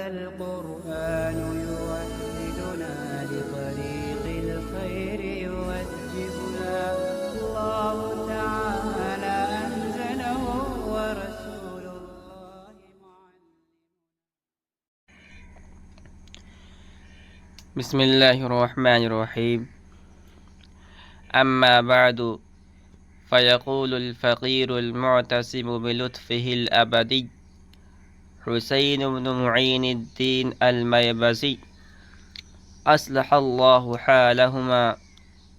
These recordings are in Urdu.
القرآن يوحدنا لطريق الخير يوجهنا الله تعالى أنزله ورسول الله بسم الله الرحمن الرحيم. أما بعد، فيقول الفقير المعتصم بلطفه الأبدي حسين بن معين الدين الميبزي أصلح الله حالهما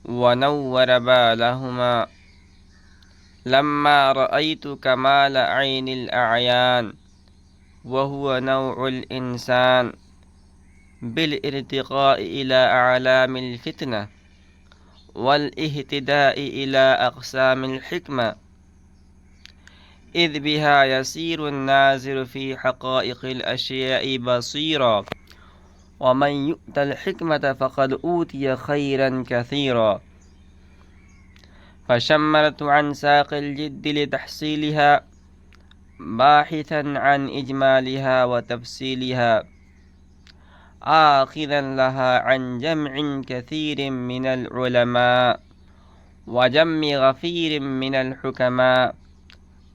ونور بالهما، لما رأيت كمال عين الأعيان وهو نوع الإنسان بالارتقاء إلى أعلام الفتنة والاهتداء إلى أقسام الحكمة، إذ بها يسير الناظر في حقائق الأشياء بصيرا، ومن يؤت الحكمة فقد أوتي خيرا كثيرا. فشمرت عن ساق الجد لتحصيلها باحثا عن إجمالها وتفصيلها، آخذا لها عن جمع كثير من العلماء وجم غفير من الحكماء،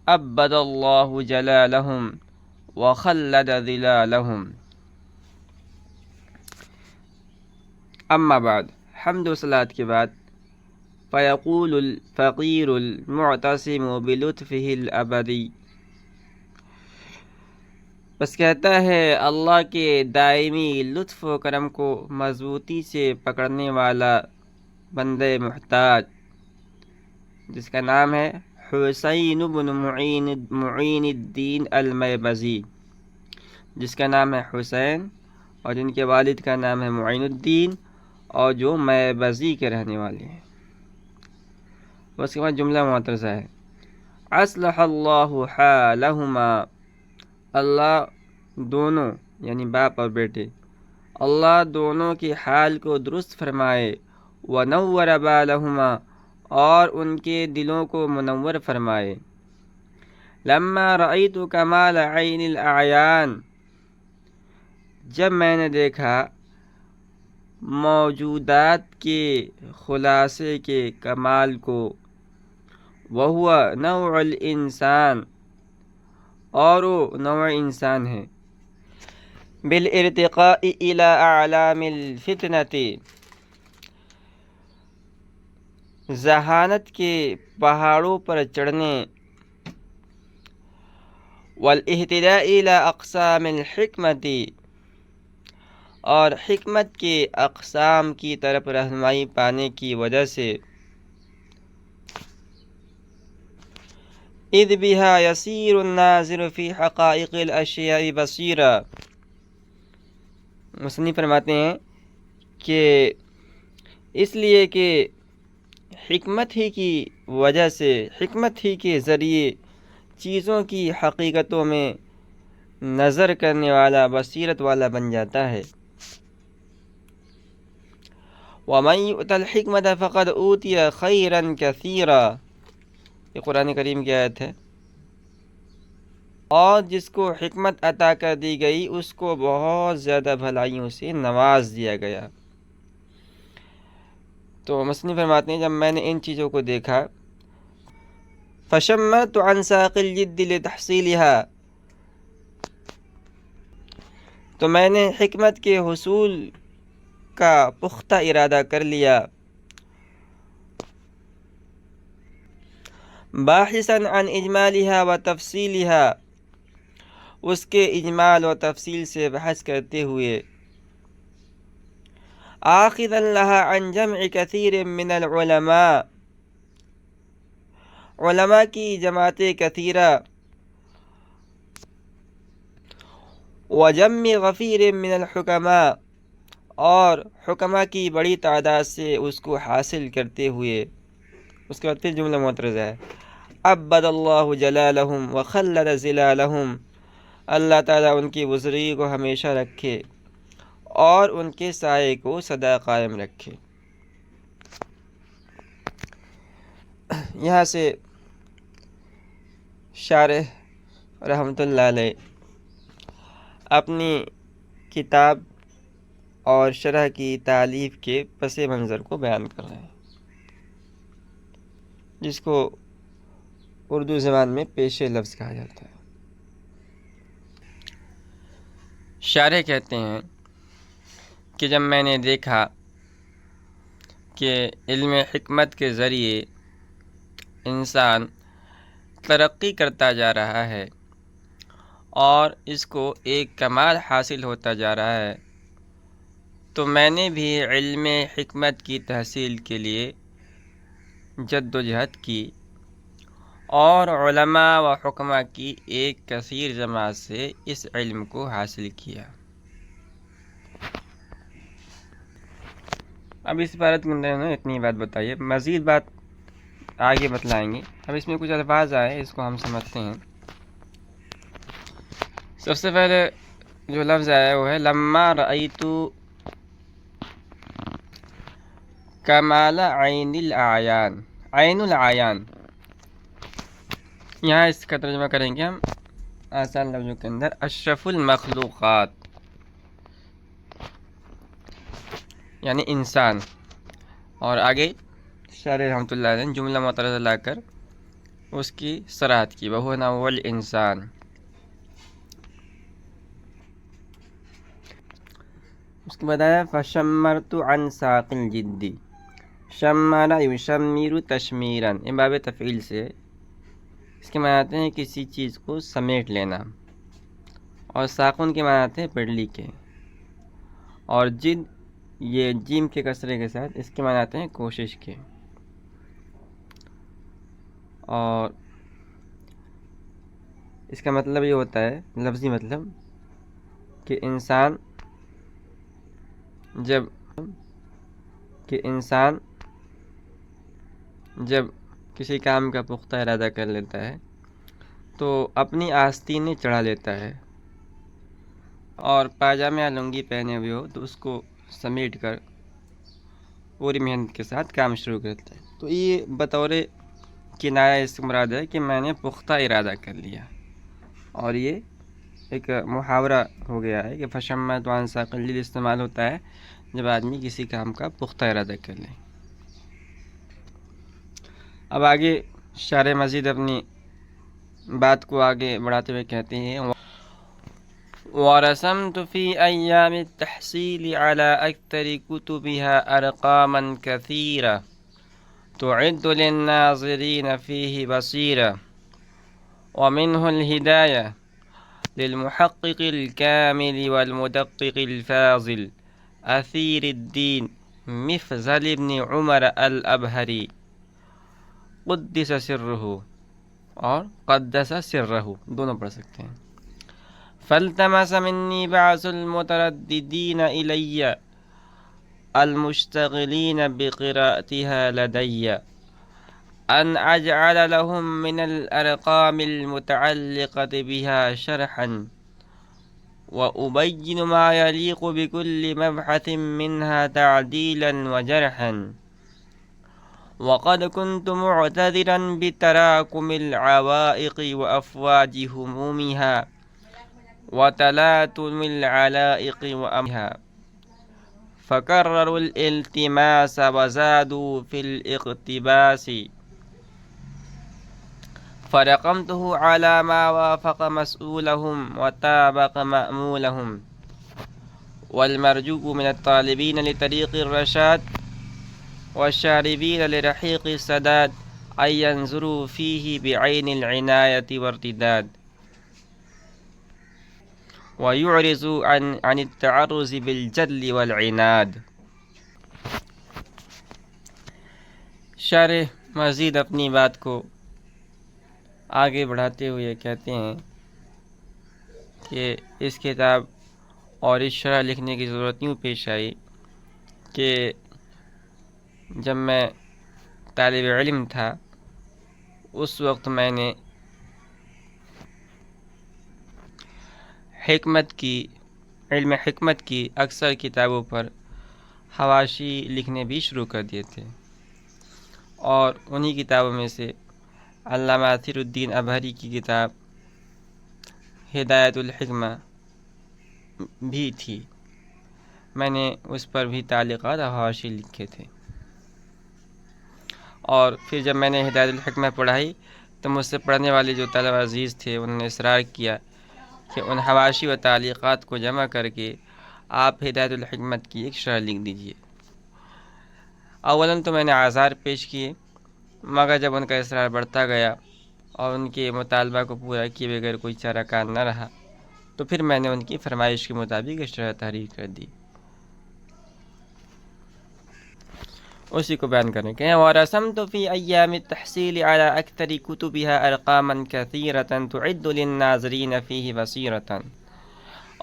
أبد الله جلالهم وخلد ظلالهم. اما بعد، حمد و صلاۃ کے بعد فیقول الفقیر المعتصم بلطفه الابدی، بس کہتا ہے اللہ کے دائمی لطف و کرم کو مضبوطی سے پکڑنے والا بندے محتاج، جس کا نام ہے حسین بن معین الدین المیبزی، جس کا نام ہے حسین اور جن کے والد کا نام ہے معین الدین، اور جو میبزی کے رہنے والے ہیں۔ اس کے بعد جملہ معترضہ ہے، اصلح اللہ حالہما، اللہ دونوں یعنی باپ اور بیٹے، اللہ دونوں کے حال کو درست فرمائے، ونور بالہما، اور ان کے دلوں کو منور فرمائے۔ لما رأیت کمال عین الاعیان، جب میں نے دیکھا موجودات کے خلاصے کے کمال کو، وہو نوع الانسان، اور وہ نوع انسان ہے، بالارتقاء الى اعلام الفتنۃ، ذہانت کے پہاڑوں پر چڑھنے، والاہتداء الى اقسام الحکمۃ، اور حکمت کے اقسام کی طرف رہنمائی پانے کی وجہ سے، اذ بها يسير الناظر في حقائق الاشیاء بصیرا، مصنف فرماتے ہیں کہ اس لیے کہ حکمت ہی کی وجہ سے، حکمت ہی کے ذریعے چیزوں کی حقیقتوں میں نظر کرنے والا بصیرت والا بن جاتا ہے۔ وَمَن يُؤْتَ الْحِكْمَةَ فَقَدْ أُوتِيَ خَيْرًا كَثِيرًا، یہ قرآن کریم کی آیت ہے۔ اور جس کو حکمت عطا کر دی گئی اس کو بہت زیادہ بھلائیوں سے نواز دیا گیا۔ تو مصنف فرماتے ہیں جب میں نے ان چیزوں کو دیکھا، فشمرت عن ساق الجد لتحصیلها، تو میں نے حکمت کے حصول کا پختہ ارادہ کر لیا، باحثا عن اجمالها و تفصیلها، اس کے اجمال و تفصیل سے بحث کرتے ہوئے، آخذا لها عن جمع کثیر من العلماء، علماء کی جماعت کثیرہ، وجم غفیر من الحکماء، اور حکماء کی بڑی تعداد سے اس کو حاصل کرتے ہوئے۔ اس کے بعد پھر جملہ معترضہ ہے، ابد اللہ جلالہم وخلد ظلالہم، اللہ تعالیٰ ان کی بزرگی کو ہمیشہ رکھے اور ان کے سائے کو سدا قائم رکھے۔ یہاں سے شارح رحمۃ اللہ علیہ اپنی کتاب اور شرح کی تالیف کے پس منظر کو بیان کر رہے ہیں، جس کو اردو زبان میں پیش لفظ کہا جاتا ہے۔ شارح کہتے ہیں کہ جب میں نے دیکھا کہ علم حکمت کے ذریعے انسان ترقی کرتا جا رہا ہے اور اس کو ایک کمال حاصل ہوتا جا رہا ہے، تو میں نے بھی علم حکمت کی تحصیل کے لیے جد و جہد کی اور علماء و حکماء کی ایک کثیر جماعت سے اس علم کو حاصل کیا۔ اب اس عبارت کے اندر انہوں نے اتنی بات بتائی ہے، مزید بات آگے بتلائیں گے۔ اب اس میں کچھ الفاظ آئے، اس کو ہم سمجھتے ہیں۔ سب سے پہلے جو لفظ آیا وہ ہے لما رأیت کمال عین العیان۔ عین العیان، یہاں اس کا ترجمہ کریں گے ہم آسان لفظوں کے اندر، اشرف المخلوقات یعنی انسان۔ اور آگے شارح رحمۃ اللہ علیہ نے جملہ معترضہ لا کر اس کی صراحت کی، وَهُوَ نَوْعُ الْإِنسان۔ اس کے بعد آیا فَشَمَّرْتُ عَنْ سَاقِ الْجِدِّ۔ شمّر یشمر تشمیراً، یہ باب تفعیل سے اس کے معنی آتے ہیں کسی چیز کو سمیٹ لینا، اور ساقن کے معنی آتے ہیں پڑلی کے، اور جد یہ جیم کے کسرے کے ساتھ اس کے معنی آتے ہیں کوشش کے۔ اور اس کا مطلب یہ ہوتا ہے، لفظی مطلب، کہ انسان جب کسی کام کا پختہ ارادہ کر لیتا ہے تو اپنی آستینیں چڑھا لیتا ہے، اور پاجامہ یا لنگی پہنے ہوئے ہو تو اس کو سمیٹ کر پوری محنت کے ساتھ کام شروع کرتا ہے۔ تو یہ بطور کنایہ اس مراد ہے کہ میں نے پختہ ارادہ کر لیا، اور یہ ایک محاورہ ہو گیا ہے کہ فشمّرت عن ساق الجد استعمال ہوتا ہے جب آدمی کسی کام کا پختہ ارادہ کر لے۔ اب آگے شارح مزید اپنی بات کو آگے بڑھاتے ہوئے کہتے ہیں وَرَسَمْتُ فِي أَيَّامِ التَّحْصِيلِ عَلَى أَكْثَرِ كُتُبِهَا أَرْقَامًا كَثِيرَةً تُعِدُّ لِلنَّاظِرِينَ فِيهِ بَصِيرَةً وَمِنْهُ الْهِدَايَةُ للمحقق الكامل والمدقق الفاضل أثير الدين مفضل بن عمر الأبهري قدس سره، اور قدس سره دونوں پڑھ سکتے ہیں۔ فالتمس مني بعض المترددين إلي المشتغلين بقراءتها لدي أن أجعل لهم من الأرقام المتعلقة بها شرحا وأبين ما يليق بكل مبحث منها تعديلا وجرحا، وقد كنت معتذرا بتراكم العوائق وأفواج همومها وتلاتم العلائق وأمرها، فكرروا الالتماس وزادوا في الاقتباس، فرقمته على ما وافق مسؤولهم وطابق مأمولهم، والمرجو من الطالبين لطريق الرشاد والشاربين لرحيق السداد أن ينظروا فيه بعين العناية والارتداد، ويعرضوا عن التعرض بالجدل والعناد۔ شارح مزید اپنی بات کو آگے بڑھاتے ہوئے کہتے ہیں کہ اس کتاب اور اس شرح لکھنے کی ضرورت یوں پیش آئی کہ جب میں طالب علم تھا اس وقت میں نے علم حکمت کی اکثر کتابوں پر حواشی لکھنے بھی شروع کر دیے تھے، اور انہی کتابوں میں سے علامہ اثیر الدین ابہری کی کتاب ہدایت الحکمہ بھی تھی، میں نے اس پر بھی تعلیقات اور حواشی لکھے تھے۔ اور پھر جب میں نے ہدایت الحکمہ پڑھائی تو مجھ سے پڑھنے والے جو طلبہ عزیز تھے انہوں نے اصرار کیا کہ ان حواشی و تعلیقات کو جمع کر کے آپ ہدایت الحکمت کی ایک شرح لکھ دیجیے۔ اولاً تو میں نے اعذار پیش کیے، مگر جب ان کا اصرار بڑھتا گیا اور ان کے مطالبہ کو پورا کیے بغیر کوئی چارہ کار نہ رہا تو پھر میں نے ان کی فرمائش کے مطابق ایک شرح تحریر کر دی۔ اسی کو بیان کرنے کے ہیں وَرَسَمْتُ فِي أَيَّامِ التَّحْصِيلِ عَلَى أَكْثَرِ كُتُبِهَا أَرْقَامًا كَثِيرَةً تُعِدُّ لِلنَّاظِرِينَ فِيهِ بَصِيرَةً،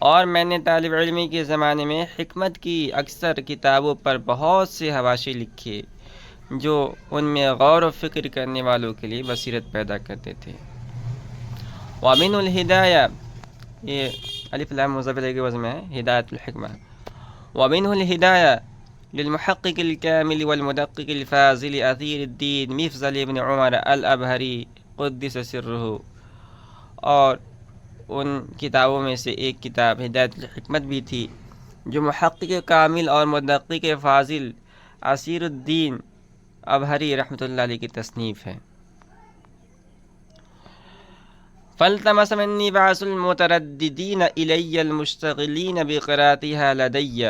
اور میں نے طالب علمی کے زمانے میں حکمت کی اکثر کتابوں پر بہت سے حواشی لکھے جو ان میں غور و فکر کرنے والوں کے لیے بصیرت پیدا کرتے تھے۔ وَمِنْهُ الْهِدَایَہ، یہ الف لام مضافہ کے وزن میں ہے، ہدایت الحکمہ۔ وَمِنْهُ الْهِدَایَہ للمحقق الكامل والمدقق الفاضل أثير الدين مفضل ابن عمر الأبهري قدس سره، اور ان کتابوں میں سے ایک کتاب ہدایت الحکمت بھی تھی جو محقق کامل اور مدقق فاضل اثیر الدین ابہری رحمۃ اللہ علیہ کی تصنیف ہے۔ فالتمس مني بعض المترددين إلي المشتغلين بقراءتها لدي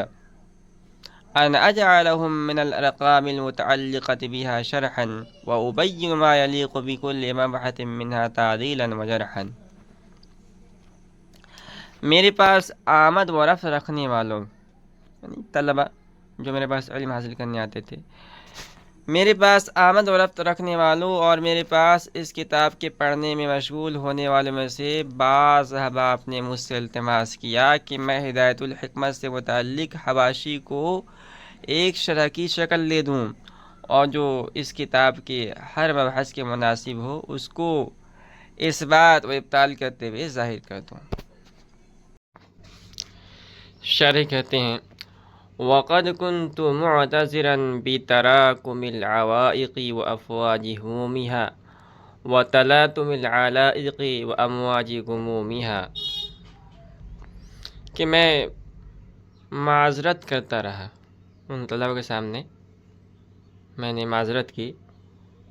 أن أجعلهم من الأرقام المتعلقة بها شرحا وأبين ما يليق بكل مبحث منها تعديلا وجرحا۔ میرے پاس آمد و رفت رکھنے والوں، یعنی طلبہ جو میرے پاس علم حاصل کرنے آتے تھے، میرے پاس آمد و رفت رکھنے والوں اور میرے پاس اس کتاب کے پڑھنے میں مشغول ہونے والوں میں سے بعض احباب نے مجھ سے التماس کیا کہ میں ہدایت الحکمت سے متعلق حواشی کو ایک شرح کی شکل لے دوں اور جو اس کتاب کے ہر مبحث کے مناسب ہو اس کو اثبات و ابطال کرتے ہوئے ظاہر کر دوں۔ شارح کہتے ہیں وَقَدْ كُنْتُ مُعْتَذِرًا بِتَرَاكُمِ الْعَوَائِقِ وَأَفْوَاجِ هُمُومِهَا وَتَلَاطُمِ الْعَلَائِقِ وَأَمْوَاجِ غُمُومِهَا، کہ میں معذرت کرتا رہا ان طلبہ کے سامنے، میں نے معذرت کی،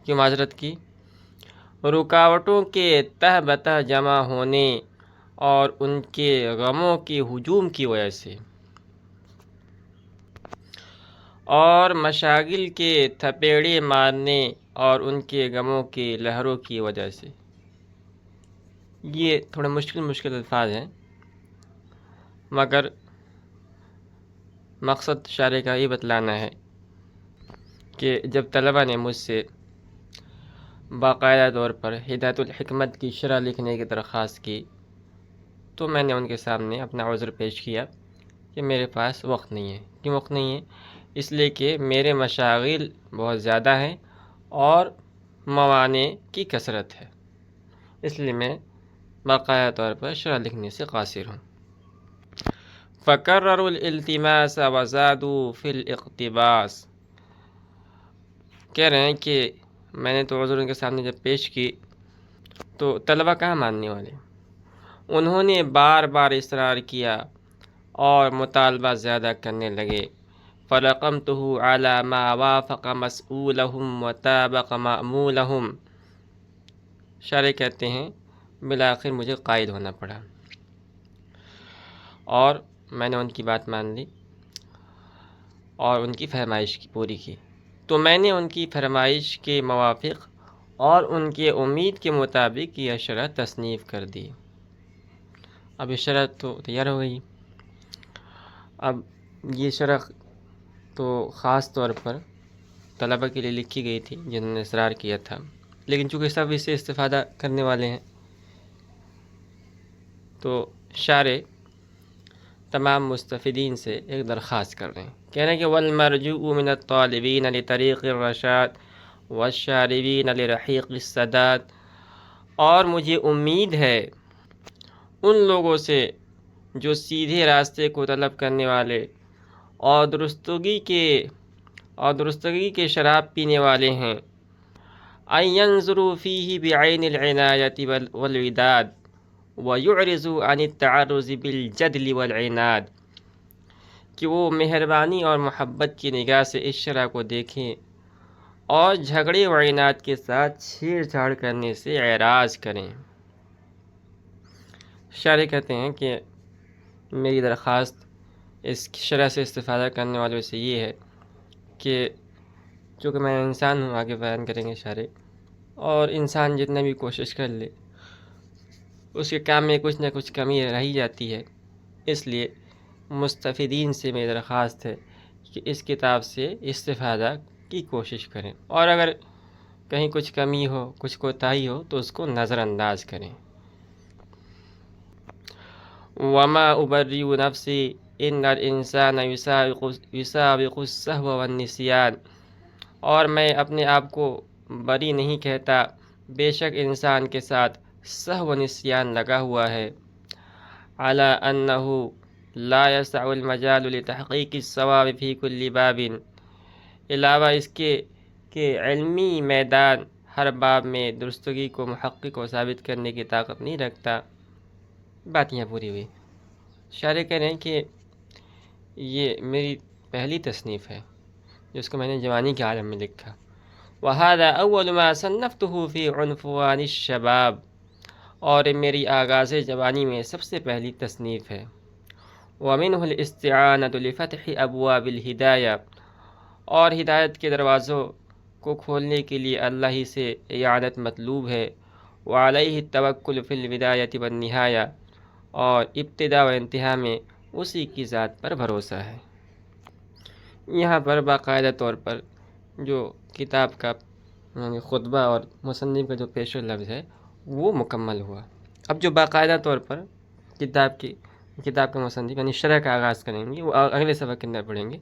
کیوں معذرت کی؟ رکاوٹوں کے تہ بتہ جمع ہونے اور ان کے غموں کے ہجوم کی وجہ سے، اور مشاغل کے تھپیڑے مارنے اور ان کے غموں کے لہروں کی وجہ سے۔ یہ تھوڑے مشکل الفاظ ہیں، مگر مقصد شارح کا یہ بتلانا ہے کہ جب طلبہ نے مجھ سے باقاعدہ طور پر ہدایت الحکمت کی شرح لکھنے کی درخواست کی تو میں نے ان کے سامنے اپنا عذر پیش کیا کہ میرے پاس وقت نہیں ہے۔ کیوں وقت نہیں ہے؟ اس لیے کہ میرے مشاغل بہت زیادہ ہیں اور موانع کی کثرت ہے، اس لیے میں باقاعدہ طور پر شرح لکھنے سے قاصر ہوں۔ فَكَرَّرُوا الْإِلْتِمَاسَ وَزَادُوا فِي الْإِقْتِبَاسِ، کہہ رہے ہیں کہ میں نے تو عذر ان کے سامنے جب پیش کی تو طلبہ کہاں ماننے والے، انہوں نے بار بار اصرار کیا اور مطالبہ زیادہ کرنے لگے۔ فَلَقَمْتُهُ عَلَى مَا وَافَقَ مَسْئُولَهُمْ وَطَابَقَ مَأْمُولَهُمْ، شارح کہتے ہیں بالآخر مجھے قائل ہونا پڑا اور میں نے ان کی بات مان لی اور ان کی فرمائش پوری کی، تو میں نے ان کی فرمائش کے موافق اور ان کے امید کے مطابق یہ شرح تصنیف کر دی۔ اب یہ شرح تو تیار ہو گئی۔ اب یہ شرح تو خاص طور پر طلبہ کے لیے لکھی گئی تھی جنہوں نے اصرار کیا تھا، لیکن چونکہ سب اس سے استفادہ کرنے والے ہیں تو شارح تمام مستفیدین سے ایک درخواست کر رہے ہیں، کہہ رہے ہیں کہ وَالْمَرْجُوءُ مِنَ الطَّالِبِينَ لِطَرِيقِ الرَّشَادِ وَالشَّارِبِينَ لِرَحِيقِ السَّدَادِ، اور مجھے امید ہے ان لوگوں سے جو سیدھے راستے کو طلب کرنے والے اور درستگی کے شراب پینے والے ہیں، أَن يَنْظُرُوا فِيهِ بِعَيْنِ الْعِنَایَةِ وَالْوِدَادِ، وَيُعْرِضُ عَنِ التَّعَرُّضِ بِالْجَدْلِ وَالْعِنَادِ، کہ وہ مہربانی اور محبت کی نگاہ سے اس شرح کو دیکھیں اور جھگڑے و عناد کے ساتھ چھیڑ چھاڑ کرنے سے اعراض کریں۔ شارح کہتے ہیں کہ میری درخواست اس شرح سے استفادہ کرنے والوں سے یہ ہے کہ چونکہ میں انسان ہوں، آگے بیان کریں گے شارح، اور انسان جتنا بھی کوشش کر لے اس کے کام میں کچھ نہ کچھ کمی رہ ہی جاتی ہے، اس لیے مستفیدین سے میری درخواست ہے کہ اس کتاب سے استفادہ کی کوشش کریں، اور اگر کہیں کچھ کمی ہو، کچھ کوتاہی ہو تو اس کو نظر انداز کریں۔ وَمَا أُبَرِّئُ نَفْسِي إِنَّ الْإِنسَانَ يُسَابِقُ السَّهْوَ وَالنِّسْيَانَ، اور میں اپنے آپ کو بری نہیں کہتا، بے شک انسان کے ساتھ سہو و نسیان لگا ہوا ہے۔ عَلَىٰ أَنَّهُ لَا يَسْعُ الْمَجَالُ لِتَحْقِيقِ الصَّوَابِ فِي كُلِّ بَابٍ، علاوہ اس کے کہ علمی میدان ہر باب میں درستگی کو محقق و ثابت کرنے کی طاقت نہیں رکھتا۔ بات یہاں پوری ہوئی۔ شارح کہہ رہے ہیں کہ یہ میری پہلی تصنیف ہے جس کو میں نے جوانی کے عالم میں لکھا۔ وَهَذَا أَوَّلُ مَا صَنَّفْتُهُ فِي عُنْفُوَانِ الشَّبَابِ، اور میری آغاز جوانی میں سب سے پہلی تصنیف ہے۔ وَمِنْهُ الْإِسْتِعَانَةُ لِفَتْحِ أَبْوَابِ الْهِدَایَةِ، اور ہدایت کے دروازوں کو کھولنے کے لیے اللہ ہی سے اعانت مطلوب ہے۔ وَعَلَيْهِ التَّوَكُّلُ فِي الْبِدَایَةِ وَالنِّہَایَةِ، اور ابتدا و انتہا میں اسی کی ذات پر بھروسہ ہے۔ یہاں پر باقاعدہ طور پر جو کتاب کا یعنی خطبہ اور مصنف کا جو پیش لفظ ہے وہ مکمل ہوا۔ اب جو باقاعدہ طور پر کتاب کا مصنف یعنی شرح کا آغاز کریں گے وہ اگلے سبق کے اندر پڑھیں گے۔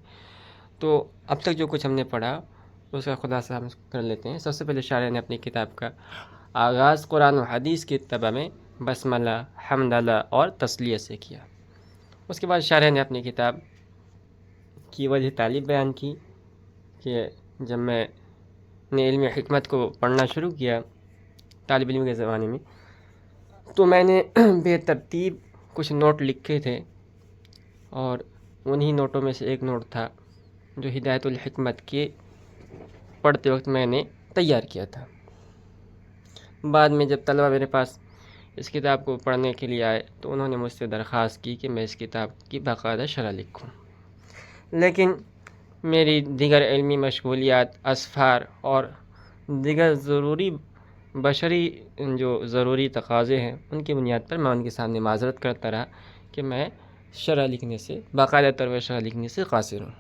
تو اب تک جو کچھ ہم نے پڑھا اس کا خلاصہ ہم کر لیتے ہیں۔ سب سے پہلے شارح نے اپنی کتاب کا آغاز قرآن و حدیث کی اتباع میں بسملہ، حمدللہ اور تسلیہ سے کیا۔ اس کے بعد شارح نے اپنی کتاب کی وجہ طالب بیان کی کہ جب میں نے علم حکمت کو پڑھنا شروع کیا طالب علم کے زمانے میں، تو میں نے بے ترتیب کچھ نوٹ لکھے تھے، اور انہی نوٹوں میں سے ایک نوٹ تھا جو ہدایت الحکمت کے پڑھتے وقت میں نے تیار کیا تھا۔ بعد میں جب طلبہ میرے پاس اس کتاب کو پڑھنے کے لیے آئے تو انہوں نے مجھ سے درخواست کی کہ میں اس کتاب کی باقاعدہ شرح لکھوں، لیکن میری دیگر علمی مشغولیات، اسفار اور دیگر ضروری بشری جو ضروری تقاضے ہیں ان کی بنیاد پر میں ان کے سامنے معذرت کرتا رہا کہ میں شرح لکھنے سے باقاعدہ طور پر شرح لکھنے سے قاصر ہوں۔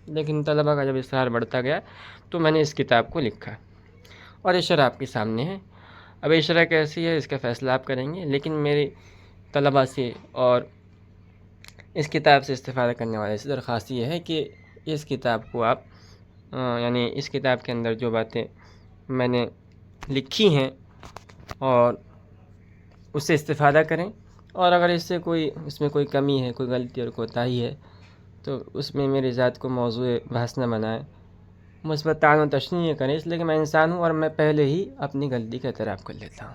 لیکن طلبہ کا جب اصرار بڑھتا گیا تو میں نے اس کتاب کو لکھا، اور یہ شرح آپ کے سامنے ہے۔ اب یہ شرح کیسی ہے اس کا فیصلہ آپ کریں گے، لیکن میری طلبہ سے اور اس کتاب سے استفادہ کرنے والے سے درخواست یہ ہے کہ اس کتاب کو آپ یعنی اس کتاب کے اندر جو باتیں میں نے لکھی ہیں اور اس سے استفادہ کریں، اور اگر اس میں کوئی کمی ہے، کوئی غلطی اور کوتاہی ہے تو اس میں میری ذات کو موضوع بحث نہ بنائیں، مثبت طعن و تشنیع کریں، اس لیے کہ میں انسان ہوں اور میں پہلے ہی اپنی غلطی کا اعتراف کر لیتا ہوں۔